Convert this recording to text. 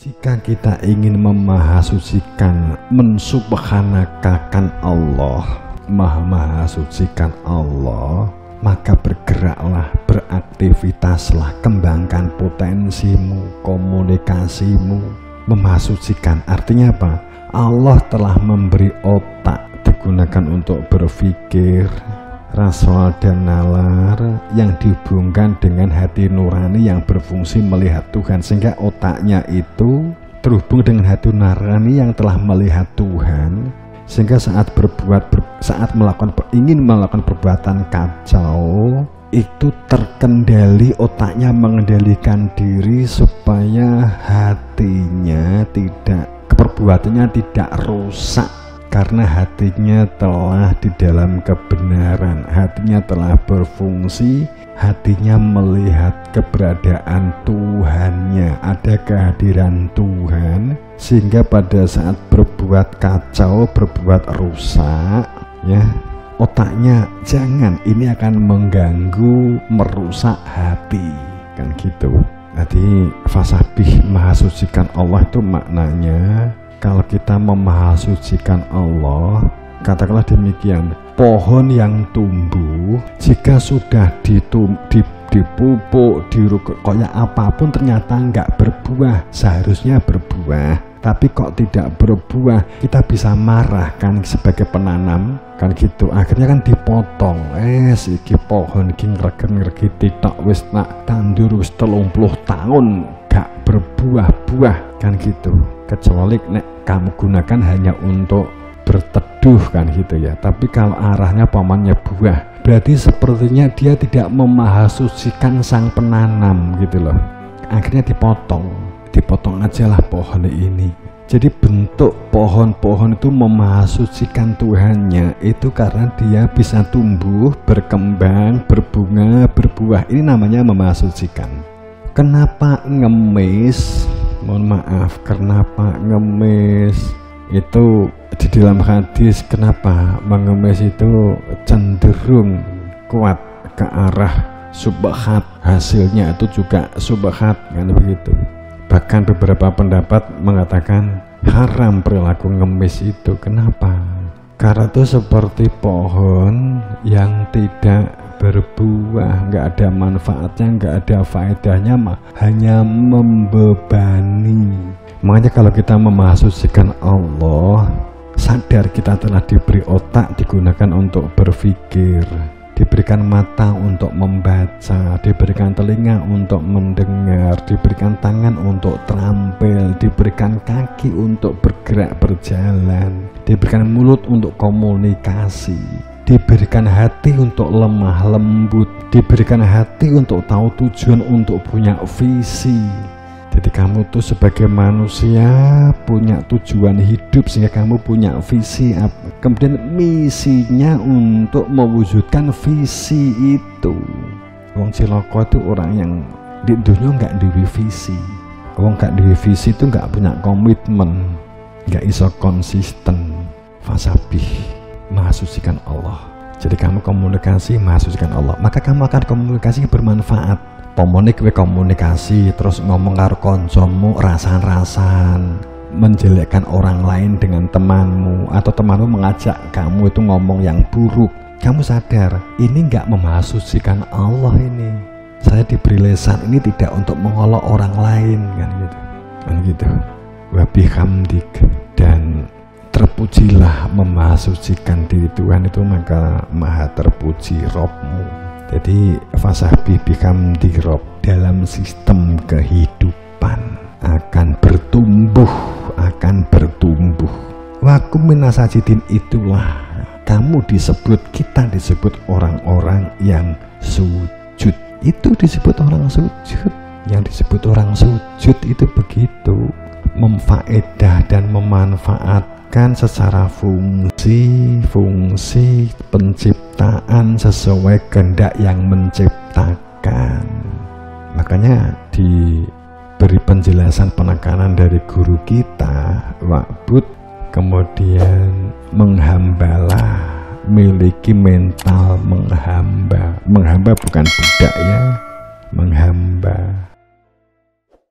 Jika kita ingin memahasucikan, mensubhanakakan Allah, maha-mahasucikan Allah, maka bergeraklah, beraktivitaslah, kembangkan potensimu, komunikasimu, memahasucikan. Artinya apa? Allah telah memberi otak digunakan untuk berpikir, rasional dan nalar yang dihubungkan dengan hati nurani yang berfungsi melihat Tuhan, sehingga otaknya itu terhubung dengan hati nurani yang telah melihat Tuhan, sehingga saat ingin melakukan perbuatan kacau itu terkendali, otaknya mengendalikan diri supaya hatinya perbuatannya tidak rusak. Karena hatinya telah di dalam kebenaran, hatinya telah berfungsi, hatinya melihat keberadaan Tuhannya, ada kehadiran Tuhan, sehingga pada saat berbuat kacau, berbuat rusak, ya otaknya jangan, ini akan mengganggu, merusak hati, kan gitu. Jadi fasabih, mahasucikan Allah itu maknanya, kalau kita memahasucikan Allah, katakanlah demikian, pohon yang tumbuh jika sudah dipupuk, dirukuk, kayak apapun ternyata nggak berbuah, seharusnya berbuah, tapi kok tidak berbuah, kita bisa marah kan sebagai penanam, kan gitu. Akhirnya kan dipotong, iki pohon iki ngregen-ngregi titok wis nak tandur wis 30 tahun gak berbuah-buah, kan gitu. Kecuali nek kamu gunakan hanya untuk berteduh, kan gitu ya. Tapi kalau arahnya pamannya buah, berarti sepertinya dia tidak memahasucikan sang penanam gitu loh. Akhirnya dipotong aja lah pohon ini. Jadi bentuk pohon-pohon itu memahasucikan Tuhannya itu karena dia bisa tumbuh, berkembang, berbunga, berbuah. Ini namanya memahasucikan. Kenapa ngemis? Mohon maaf, kenapa ngemis? Itu di dalam hadis, kenapa mengemis itu cenderung kuat ke arah subhat, hasilnya itu juga subhat, kan begitu. Bahkan beberapa pendapat mengatakan haram perilaku ngemis itu. Kenapa? Karena itu seperti pohon yang tidak berbuah, nggak ada manfaatnya, nggak ada faedahnya, hanya membebani. Makanya kalau kita memahasucikan Allah, sadar kita telah diberi otak digunakan untuk berpikir, diberikan mata untuk membaca, diberikan telinga untuk mendengar, diberikan tangan untuk terampil, diberikan kaki untuk bergerak berjalan, diberikan mulut untuk komunikasi, diberikan hati untuk lemah lembut, diberikan hati untuk tahu tujuan, untuk punya visi. Jadi kamu tuh sebagai manusia punya tujuan hidup, sehingga kamu punya visi, kemudian misinya untuk mewujudkan visi itu. Wong ciloko itu orang yang di dunia nggak duwe visi. Wong nggak duwe visi itu nggak punya komitmen, nggak iso konsisten. Fasabih, mahasucikan Allah. Jadi kamu komunikasi, mahasucikan Allah, maka kamu akan komunikasi bermanfaat. Komunikasi terus ngomong karo koncomu rasan-rasan, menjelekkan orang lain dengan temanmu, atau temanmu mengajak kamu itu ngomong yang buruk, kamu sadar ini nggak memahasucikan Allah. Ini saya diberi lesan ini tidak untuk mengolok orang lain, kan gitu. Wa bihamdik, dan terpujilah memahasucikan diri Tuhan itu, maka maha terpuji Robmu. Jadi fasabih bihamdi Rob, dalam sistem kehidupan akan bertumbuh. Wakum minasajidin, itulah kamu disebut, kita disebut orang-orang yang sujud. Itu disebut orang sujud. Yang disebut orang sujud itu begitu, memfaedah dan memanfaatkan secara fungsi penciptaan sesuai kehendak yang menciptakan. Makanya diberi penjelasan penekanan dari guru kita, wa'bud, kemudian menghambalah, miliki mental menghamba bukan budak ya, menghamba.